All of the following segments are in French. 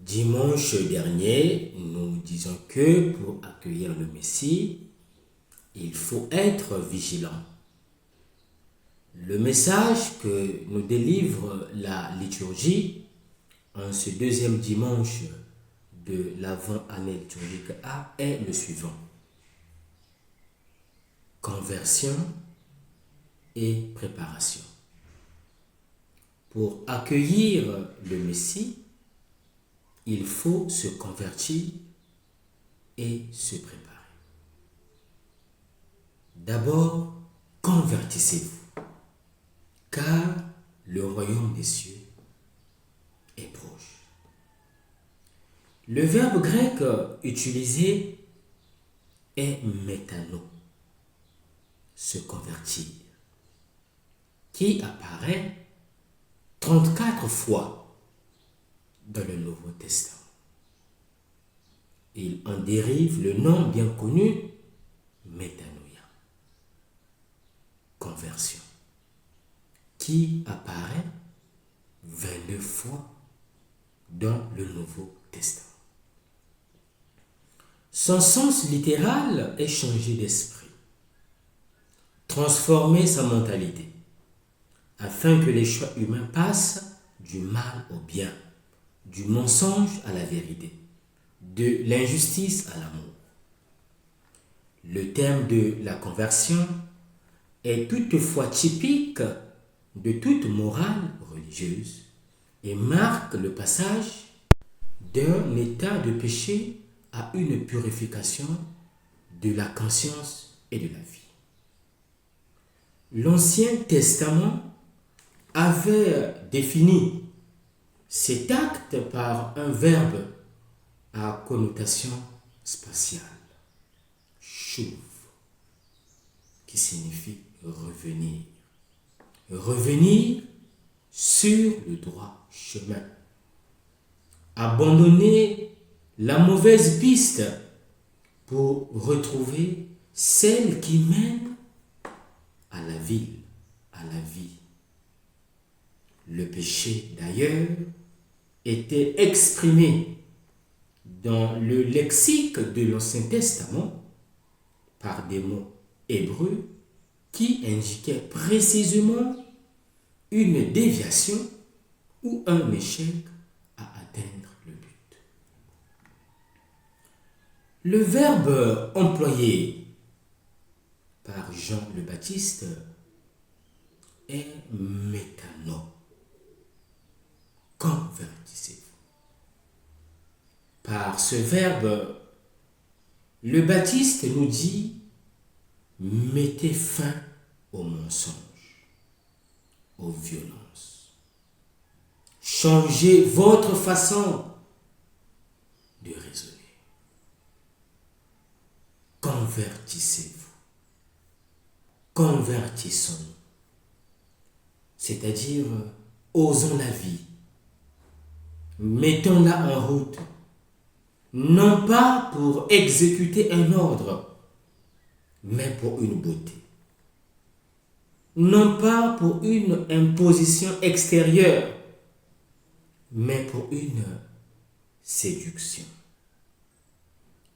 Dimanche dernier, nous disons que pour accueillir le Messie, il faut être vigilant. Le message que nous délivre la liturgie en ce deuxième dimanche de l'avant-année liturgique A est le suivant. Conversion et préparation. Pour accueillir le Messie, il faut se convertir et se préparer. D'abord, convertissez-vous, car le royaume des cieux est proche. Le verbe grec utilisé est métano, se convertir, qui apparaît 34 fois dans le Nouveau Testament. Il en dérive le nom bien connu, métanoïa, conversion, qui apparaît 22 fois dans le Nouveau Testament. Son sens littéral est changer d'esprit, transformer sa mentalité, afin que les choix humains passent du mal au bien, du mensonge à la vérité, de l'injustice à l'amour. Le thème de la conversion est toutefois typique de toute morale religieuse et marque le passage d'un état de péché à une purification de la conscience et de la vie. L'Ancien Testament avait défini cet acte par un verbe à connotation spatiale, chouv, qui signifie revenir. Revenir sur le droit chemin. Abandonner la mauvaise piste pour retrouver celle qui mène à la ville, à la vie. Le péché, d'ailleurs, était exprimé dans le lexique de l'Ancien Testament par des mots hébreux qui indiquaient précisément une déviation ou un échec à atteindre le but. Le verbe employé par Jean le Baptiste est métano. Convertissez-vous. Par ce verbe, le Baptiste nous dit mettez fin aux mensonges, aux violences. Changez votre façon de raisonner. Convertissez-vous. Convertissons-nous. C'est-à-dire, osons la vie. Mettons-la en route, non pas pour exécuter un ordre, mais pour une beauté. Non pas pour une imposition extérieure, mais pour une séduction.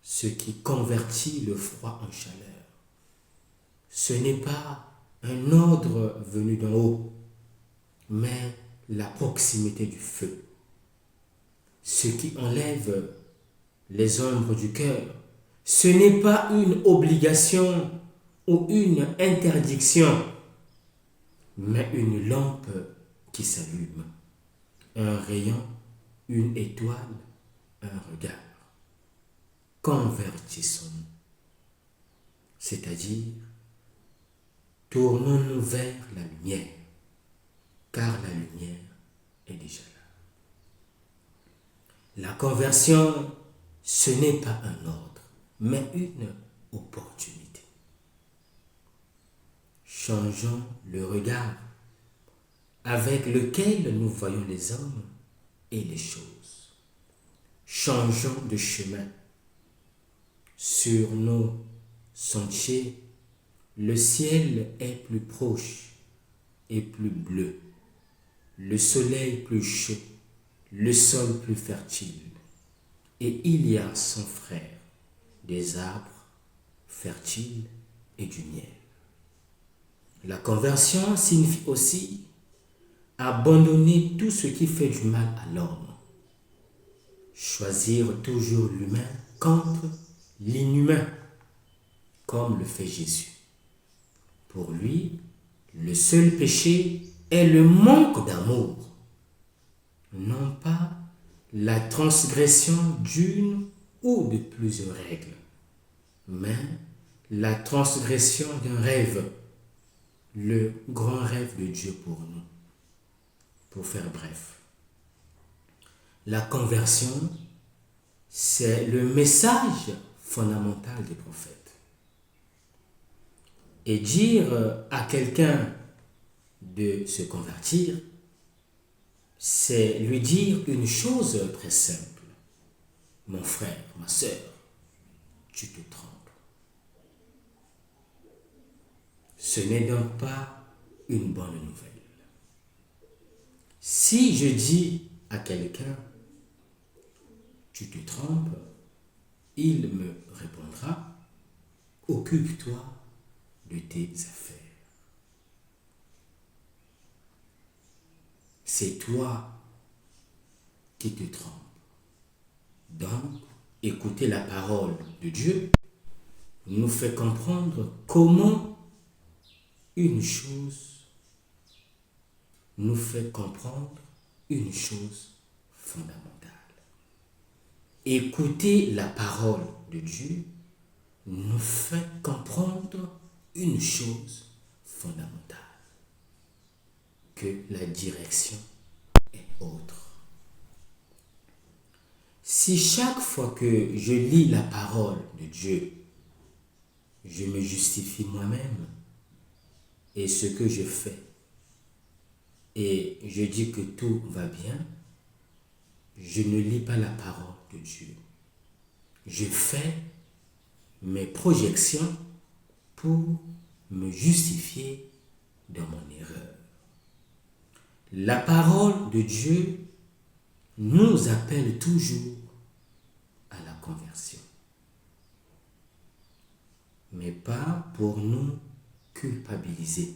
Ce qui convertit le froid en chaleur. Ce n'est pas un ordre venu d'en haut, mais la proximité du feu. Ce qui enlève les ombres du cœur, ce n'est pas une obligation ou une interdiction, mais une lampe qui s'allume, un rayon, une étoile, un regard. Convertissons-nous, c'est-à-dire tournons-nous vers la lumière, car la lumière est déjà là. La conversion, ce n'est pas un ordre, mais une opportunité. Changeons le regard avec lequel nous voyons les hommes et les choses. Changeons de chemin. Sur nos sentiers, le ciel est plus proche et plus bleu, le soleil plus chaud, le sol plus fertile, et il y a son frère, des arbres fertiles et du miel. La conversion signifie aussi abandonner tout ce qui fait du mal à l'homme. Choisir toujours l'humain contre l'inhumain, comme le fait Jésus. Pour lui, le seul péché est le manque d'amour, non pas la transgression d'une ou de plusieurs règles, mais la transgression d'un rêve, le grand rêve de Dieu pour nous. Pour faire bref, la conversion, c'est le message fondamental des prophètes. Et dire à quelqu'un de se convertir, c'est lui dire une chose très simple. Mon frère, ma sœur, tu te trompes. Ce n'est donc pas une bonne nouvelle. Si je dis à quelqu'un, tu te trompes, il me répondra, occupe-toi de tes affaires. C'est toi qui te trompes. Donc, écouter la parole de Dieu nous fait comprendre comment une chose fondamentale. Écouter la parole de Dieu nous fait comprendre une chose fondamentale, que la direction est autre. Si chaque fois que je lis la parole de Dieu, je me justifie moi-même et ce que je fais, et je dis que tout va bien, je ne lis pas la parole de Dieu. Je fais mes projections pour me justifier dans mon erreur. La parole de Dieu nous appelle toujours à la conversion, mais pas pour nous culpabiliser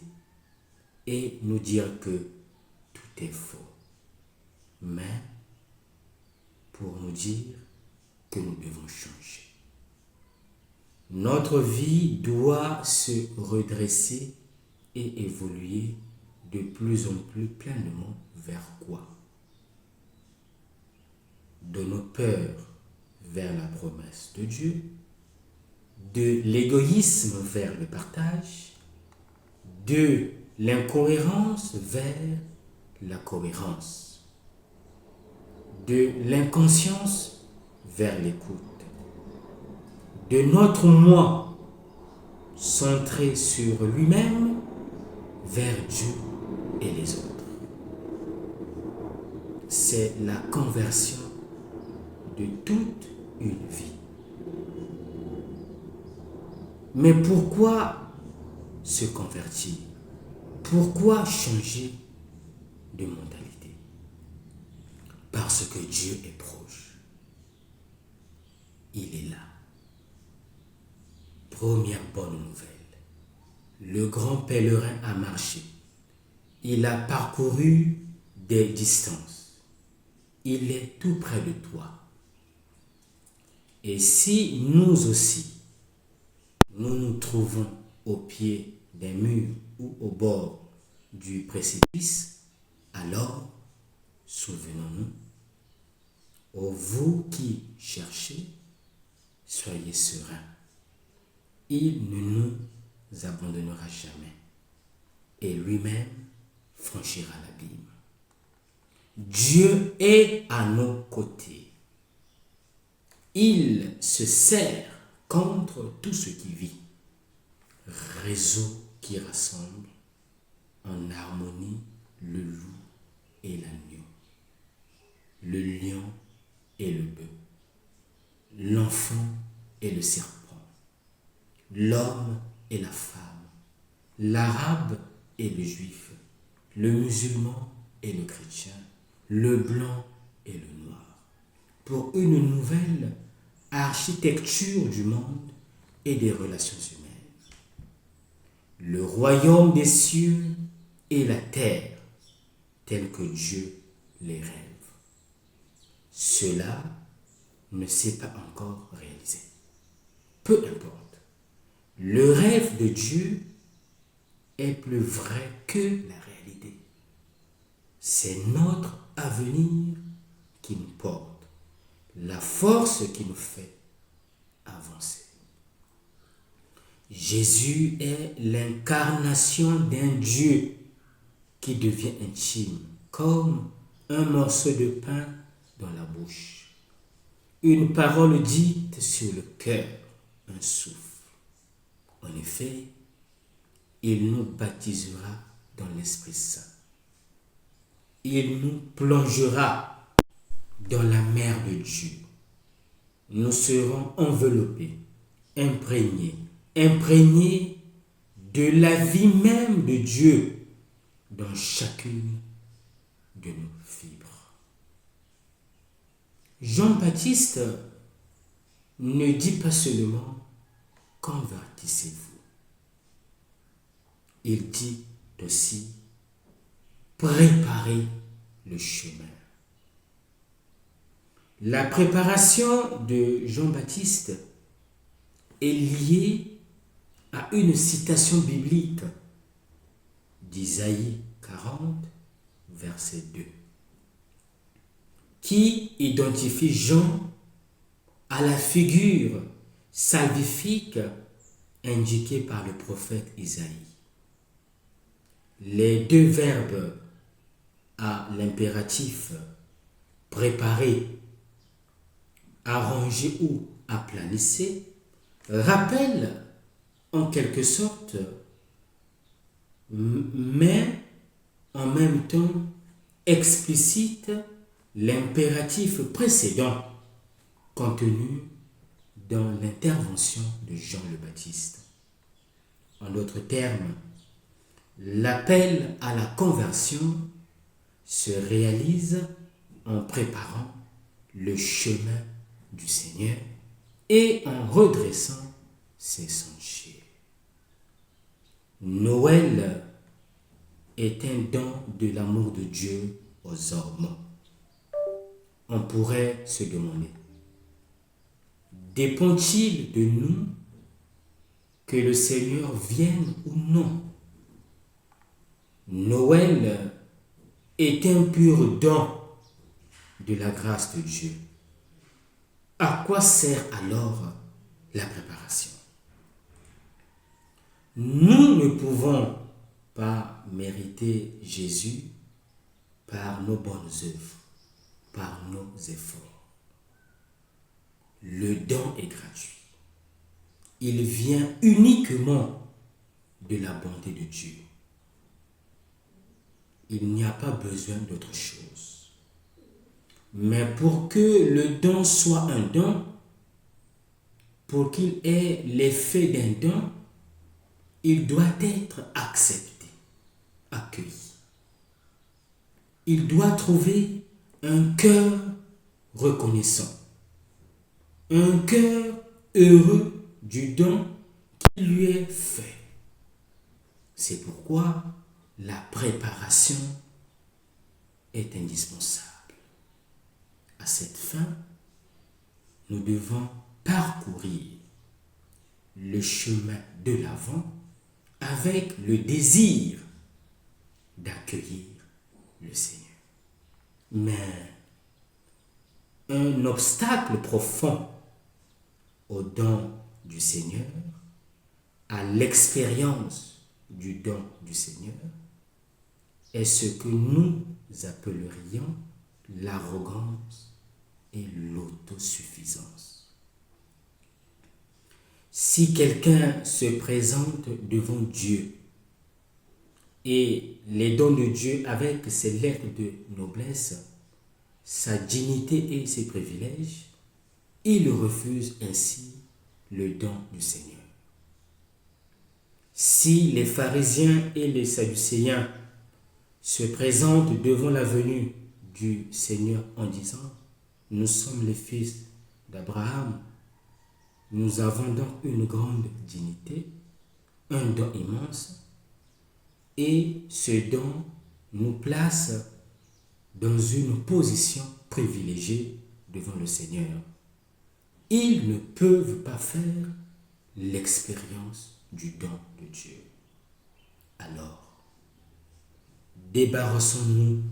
et nous dire que tout est faux, mais pour nous dire que nous devons changer. Notre vie doit se redresser et évoluer de plus en plus pleinement vers quoi? De nos peurs vers la promesse de Dieu, de l'égoïsme vers le partage, de l'incohérence vers la cohérence, de l'inconscience vers l'écoute, de notre moi centré sur lui-même vers Dieu et les autres. C'est la conversion de toute une vie. Mais pourquoi se convertir? Pourquoi changer de mentalité? Parce que Dieu est proche. Il est là. Première bonne nouvelle. Le grand pèlerin a marché. Il a parcouru des distances. Il est tout près de toi. Et si nous aussi, nous nous trouvons au pied d'un mur ou au bord du précipice, alors, souvenons-nous, ô vous qui cherchez, soyez sereins. Il ne nous abandonnera jamais et lui-même franchira l'abîme. Dieu est à nos côtés. Il se serre contre tout ce qui vit. Réseau qui rassemble en harmonie le loup et l'agneau, le lion et le bœuf, l'enfant et le serpent, l'homme et la femme, l'arabe et le juif, le musulman et le chrétien, le blanc et le noir. pour une nouvelle architecture du monde et des relations humaines. Le royaume des cieux et la terre, tels que Dieu les rêve. Cela ne s'est pas encore réalisé. Peu importe. Le rêve de Dieu est plus vrai que la réalité. C'est notre avenir qui nous porte, la force qui nous fait avancer. Jésus est l'incarnation d'un Dieu qui devient intime, comme un morceau de pain dans la bouche, une parole dite sur le cœur, un souffle. En effet, il nous baptisera dans l'Esprit Saint. Il nous plongera dans la mer de Dieu. Nous serons enveloppés, imprégnés de la vie même de Dieu dans chacune de nos fibres. Jean-Baptiste ne dit pas seulement « convertissez-vous ». Il dit aussi « préparez le chemin ». La préparation de Jean-Baptiste est liée à une citation biblique d'Isaïe 40, verset 2, qui identifie Jean à la figure salvifique indiquée par le prophète Isaïe. Les deux verbes à l'impératif préparer, arranger ou aplanissez rappellent en quelque sorte, mais en même temps explicite l'impératif précédent contenu dans l'intervention de Jean le Baptiste. En d'autres termes, l'appel à la conversion se réalise en préparant le chemin du Seigneur et en redressant ses sentiers. Noël est un don de l'amour de Dieu aux hommes. On pourrait se demander, dépend-il de nous que le Seigneur vienne ou non? Noël est un pur don de la grâce de Dieu. À quoi sert alors la préparation? Nous ne pouvons pas mériter Jésus par nos bonnes œuvres, par nos efforts. Le don est gratuit. Il vient uniquement de la bonté de Dieu. Il n'y a pas besoin d'autre chose. Mais pour que le don soit un don, pour qu'il ait l'effet d'un don, il doit être accepté, accueilli. Il doit trouver un cœur reconnaissant, un cœur heureux du don qui lui est fait. C'est pourquoi la préparation est indispensable. À cette fin, nous devons parcourir le chemin de l'avant avec le désir d'accueillir le Seigneur. Mais un obstacle profond au don du Seigneur, à l'expérience du don du Seigneur, est ce que nous appellerions l'arrogance et l'autosuffisance. Si quelqu'un se présente devant Dieu et les dons de Dieu avec ses lettres de noblesse, sa dignité et ses privilèges, il refuse ainsi le don du Seigneur. Si les pharisiens et les sadducéens se présentent devant la venue du Seigneur en disant Nous sommes les fils d'Abraham. Nous avons donc une grande dignité, un don immense, et ce don nous place dans une position privilégiée devant le Seigneur. Ils ne peuvent pas faire l'expérience du don de Dieu. Alors, débarrassons-nous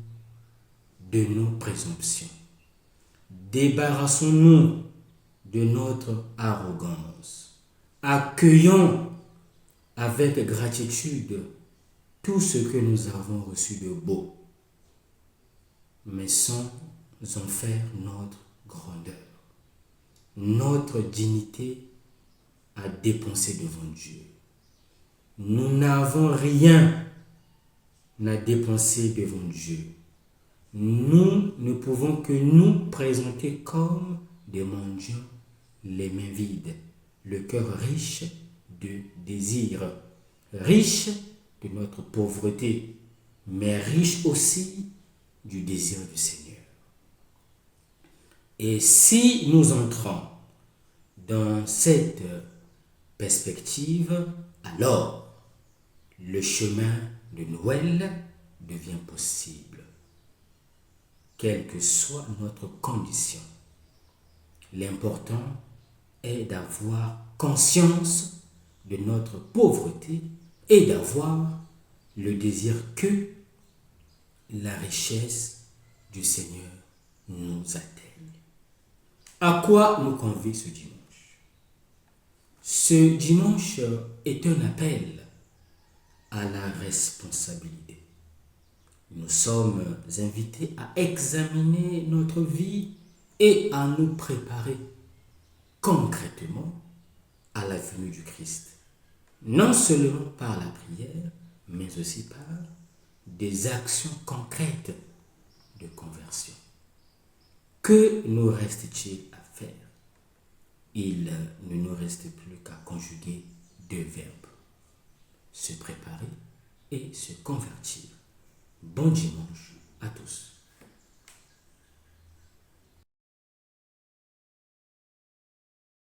de nos présomptions. Débarrassons-nous de notre arrogance. Accueillons avec gratitude tout ce que nous avons reçu de beau, mais sans en faire notre grandeur, notre dignité à dépenser devant Dieu. Nous n'avons rien à dépenser devant Dieu. Nous ne pouvons que nous présenter comme des mendiants, les mains vides, le cœur riche de désirs, riche de notre pauvreté, mais riche aussi du désir du Seigneur. Et si nous entrons dans cette perspective, alors le chemin de Noël devient possible, quelle que soit notre condition. L'important est d'avoir conscience de notre pauvreté et d'avoir le désir que la richesse du Seigneur nous atteigne. À quoi nous convie ce dimanche? Ce dimanche est un appel à la responsabilité. Nous sommes invités à examiner notre vie et à nous préparer concrètement à la venue du Christ. Non seulement par la prière, mais aussi par des actions concrètes de conversion. Que nous reste-t-il à faire? Il ne nous reste plus qu'à conjuguer deux verbes: se préparer et se convertir. Bon dimanche à tous.